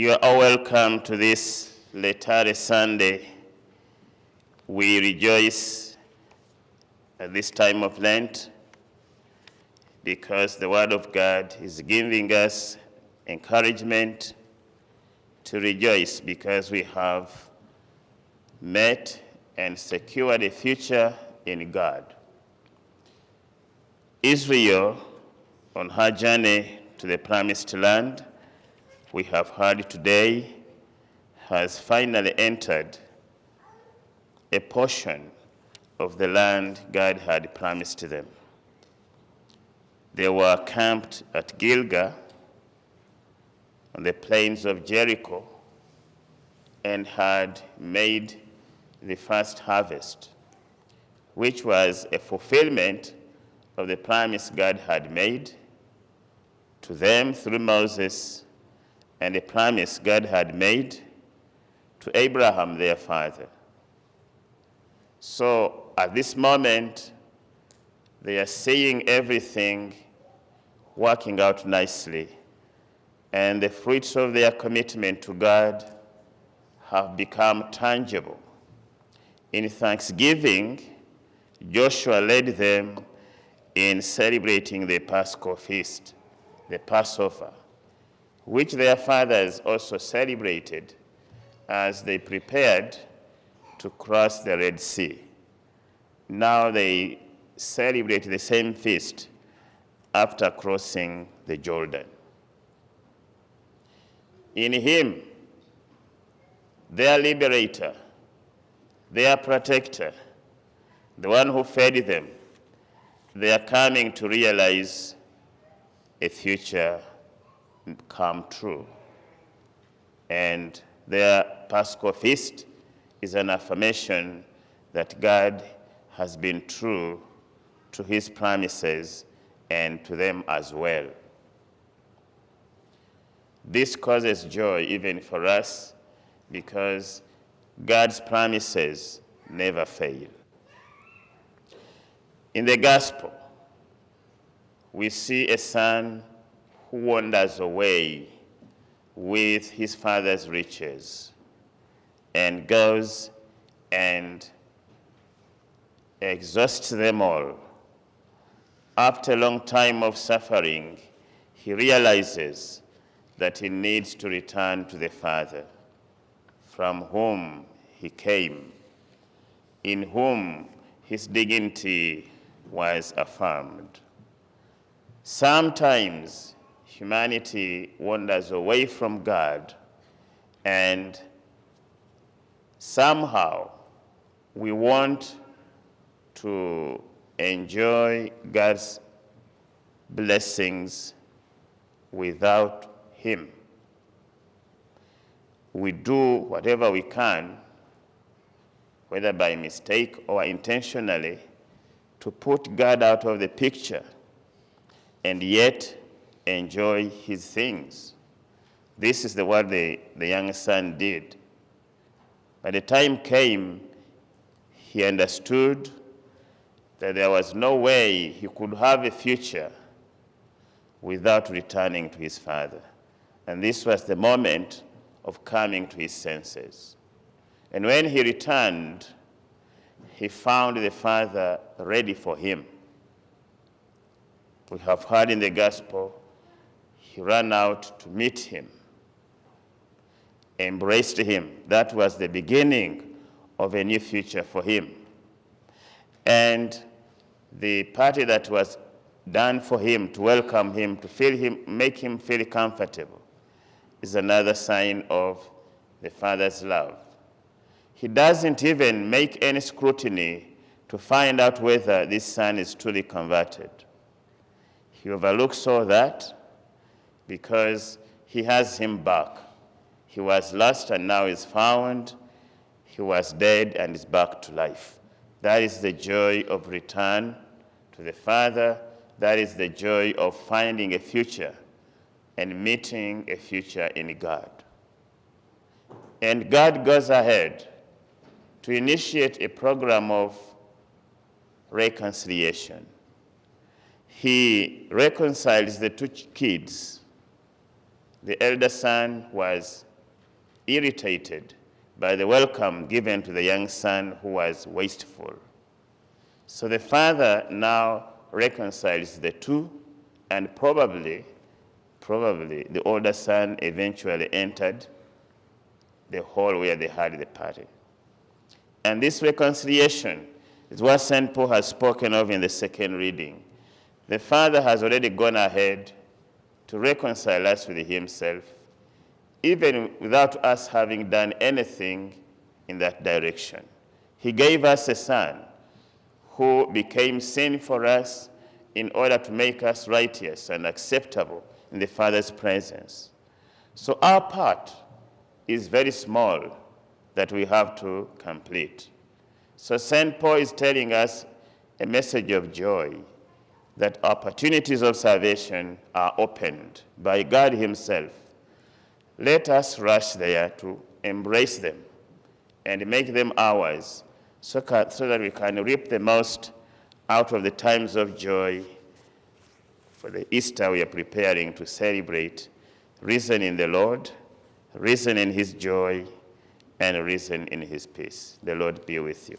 You are all welcome to this Laetare Sunday. We rejoice at this time of Lent because the Word of God is giving us encouragement to rejoice because we have met and secured a future in God. Israel, on her journey to the promised land, we have heard today, has finally entered a portion of the land God had promised to them. They were camped at Gilgal on the plains of Jericho and had made the first harvest, which was a fulfillment of the promise God had made to them through Moses and the promise God had made to Abraham, their father. So at this moment, they are seeing everything working out nicely, and the fruits of their commitment to God have become tangible. In thanksgiving, Joshua led them in celebrating the Paschal feast, the Passover, which their fathers also celebrated as they prepared to cross the Red Sea. Now they celebrate the same feast after crossing the Jordan. In him, their liberator, their protector, the one who fed them, they are coming to realize a future come true. And their Paschal feast is an affirmation that God has been true to his promises and to them as well. This causes joy even for us because God's promises never fail. In the gospel, we see a son who wanders away with his father's riches and goes and exhausts them all. After a long time of suffering, he realizes that he needs to return to the Father, from whom he came, in whom his dignity was affirmed. Sometimes humanity wanders away from God, and somehow we want to enjoy God's blessings without him. We do whatever we can, whether by mistake or intentionally, to put God out of the picture and yet enjoy his things. This is what the young son did. By the time came, he understood that there was no way he could have a future without returning to his father. And this was the moment of coming to his senses. And when he returned, he found the father ready for him. We have heard in the gospel, he ran out to meet him, embraced him. That was the beginning of a new future for him. And the party that was done for him to welcome him, to feel him, make him feel comfortable, is another sign of the Father's love. He doesn't even make any scrutiny to find out whether this son is truly converted. He overlooks all that because he has him back. He was lost and now is found. He was dead and is back to life. That is the joy of return to the Father. That is the joy of finding a future and meeting a future in God. And God goes ahead to initiate a program of reconciliation. He reconciles the two kids. The elder son was irritated by the welcome given to the young son who was wasteful. So the father now reconciles the two, and probably the older son eventually entered the hall where they had the party. And this reconciliation is what St. Paul has spoken of in the second reading. The Father has already gone ahead to reconcile us with himself, even without us having done anything in that direction. He gave us a Son who became sin for us in order to make us righteous and acceptable in the Father's presence. So our part is very small that we have to complete. So St. Paul is telling us a message of joy, that opportunities of salvation are opened by God himself. Let us rush there to embrace them and make them ours so that we can reap the most out of the times of joy for the Easter we are preparing to celebrate, risen in the Lord, risen in his joy, and risen in his peace. The Lord be with you.